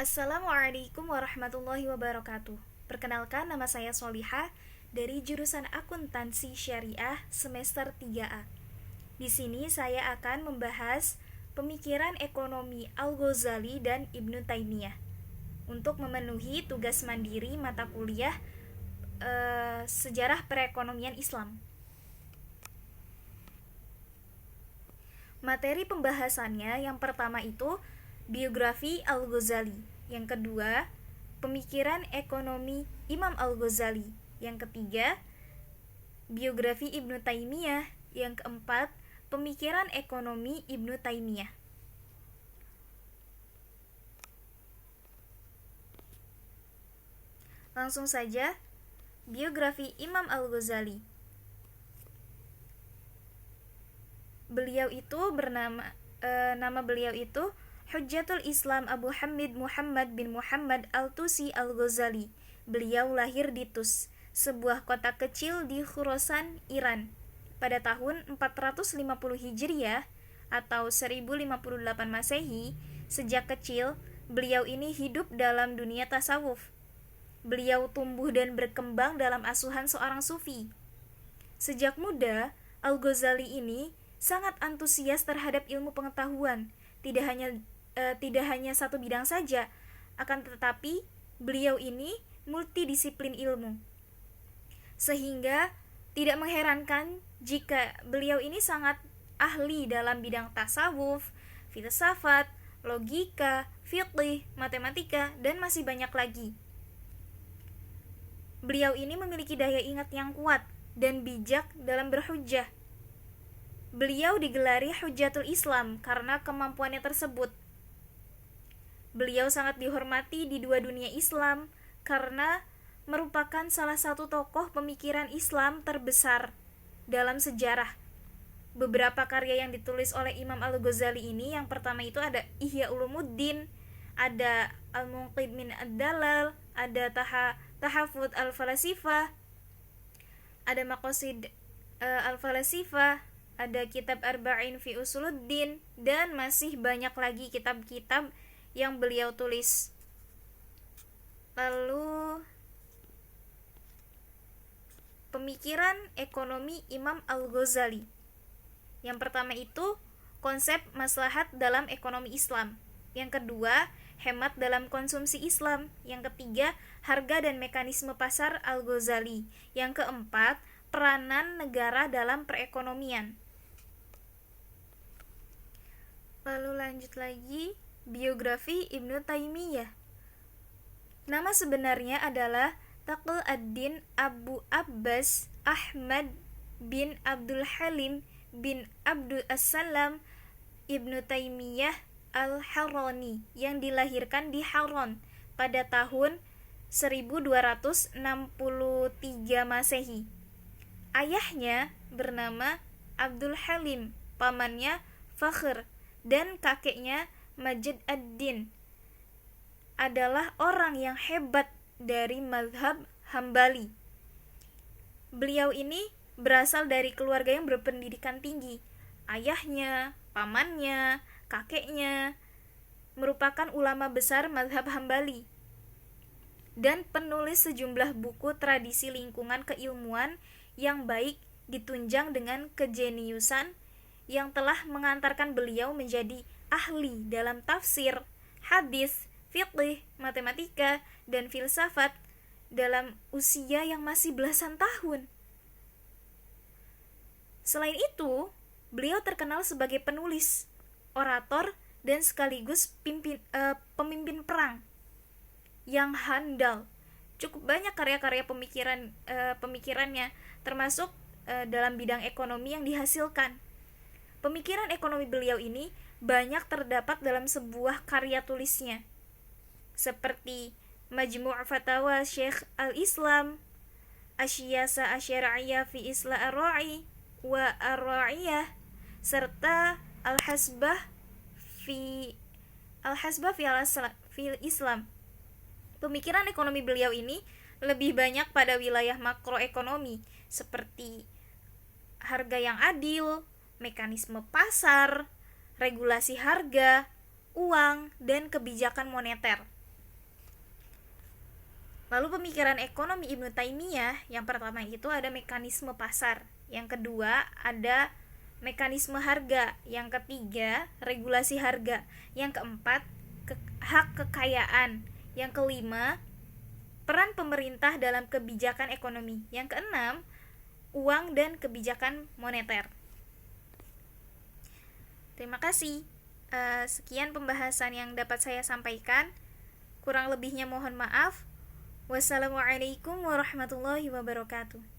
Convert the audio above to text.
Assalamualaikum warahmatullahi wabarakatuh. Perkenalkan, nama saya Solihah dari jurusan Akuntansi Syariah semester 3A. Di sini saya akan membahas pemikiran ekonomi Al-Ghazali dan Ibnu Taimiyah untuk memenuhi tugas mandiri mata kuliah sejarah perekonomian Islam. Materi pembahasannya yang pertama itu biografi Al-Ghazali, yang kedua pemikiran ekonomi Imam Al-Ghazali, yang ketiga biografi Ibnu Taimiyah, yang keempat pemikiran ekonomi Ibnu Taimiyah. Langsung saja, biografi Imam Al-Ghazali. Nama beliau itu Hujjatul Islam Abu Hamid Muhammad bin Muhammad Al-Tusi Al-Ghazali. Beliau lahir di Tus, sebuah kota kecil di Khurasan, Iran, pada tahun 450 Hijriah atau 1058 Masehi. Sejak kecil, beliau ini hidup dalam dunia tasawuf. Beliau tumbuh dan berkembang dalam asuhan seorang sufi. Sejak muda, Al-Ghazali ini sangat antusias terhadap ilmu pengetahuan, tidak hanya satu bidang saja, akan tetapi beliau ini multidisiplin ilmu. Sehingga tidak mengherankan jika beliau ini sangat ahli dalam bidang tasawuf, filsafat, logika, fiqih, matematika, dan masih banyak lagi. Beliau ini memiliki daya ingat yang kuat dan bijak dalam berhujjah. Beliau digelari Hujjatul Islam karena kemampuannya tersebut. Beliau sangat dihormati di dua dunia Islam karena merupakan salah satu tokoh pemikiran Islam terbesar dalam sejarah. Beberapa karya yang ditulis oleh Imam Al-Ghazali ini, yang pertama itu ada Ihya Ulumuddin, ada Al-Munqidh min Ad-Dalal, ada Tahafut Al-Falasifah, ada Maqasid Al-Falasifah, ada kitab Arba'in fi Usuluddin, dan masih banyak lagi kitab-kitab yang beliau tulis. Lalu pemikiran ekonomi Imam Al-Ghazali. Yang pertama itu konsep maslahat dalam ekonomi Islam. Yang kedua, hemat dalam konsumsi Islam. Yang ketiga, harga dan mekanisme pasar Al-Ghazali. Yang keempat, peranan negara dalam perekonomian. Lalu lanjut lagi, biografi Ibnu Taimiyah. Nama sebenarnya adalah Taqi ad-Din Abu Abbas Ahmad bin Abdul Halim bin Abdul As-Salam Ibnu Taimiyah Al-Harrani, yang dilahirkan di Harran pada tahun 1263 Masehi. Ayahnya bernama Abdul Halim, pamannya Fakhr, dan kakeknya Majd ad-Din adalah orang yang hebat dari mazhab Hambali. Beliau ini berasal dari keluarga yang berpendidikan tinggi. Ayahnya, pamannya, kakeknya merupakan ulama besar mazhab Hambali dan penulis sejumlah buku tradisi lingkungan keilmuan yang baik, ditunjang dengan kejeniusan yang telah mengantarkan beliau menjadi ahli dalam tafsir, hadis, fiqih, matematika, dan filsafat dalam usia yang masih belasan tahun. Selain itu, beliau terkenal sebagai penulis, orator, dan sekaligus pemimpin perang yang handal. Cukup banyak karya-karya pemikirannya, termasuk dalam bidang ekonomi yang dihasilkan. Pemikiran ekonomi beliau ini banyak terdapat dalam sebuah karya tulisnya, seperti Majmu' Fatawa Syekh Al-Islam, Asyiyasa Asyara'iyah fi Isla Ar-Ra'i wa Ar-Ra'iyah, serta Al-Hasbah fi Islam. Pemikiran ekonomi beliau ini lebih banyak pada wilayah makroekonomi, seperti harga yang adil, mekanisme pasar, regulasi harga, uang, dan kebijakan moneter. Lalu pemikiran ekonomi Ibnu Taimiyah, yang pertama itu ada mekanisme pasar, yang kedua ada mekanisme harga, yang ketiga regulasi harga, yang keempat hak kekayaan, yang kelima peran pemerintah dalam kebijakan ekonomi, yang keenam uang dan kebijakan moneter. Terima kasih. Sekian pembahasan yang dapat saya sampaikan. Kurang lebihnya mohon maaf. Wassalamualaikum warahmatullahi wabarakatuh.